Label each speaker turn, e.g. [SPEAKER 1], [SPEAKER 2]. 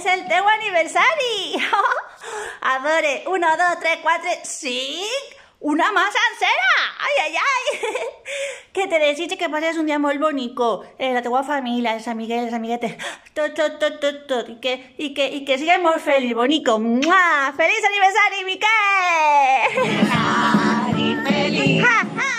[SPEAKER 1] el teu aniversari! Amore, 1, 2, 3, 4, 5! Una mà sencera! Ai, ai, ai! Que te desitge que passes un dia molt bonico. La teua família, els amiguets, les amiguetes, tot. I que sigues molt feliç, bonico. Mua! Feliç aniversari, Miquel!
[SPEAKER 2] Aniversari feliç!
[SPEAKER 1] Ha, ha!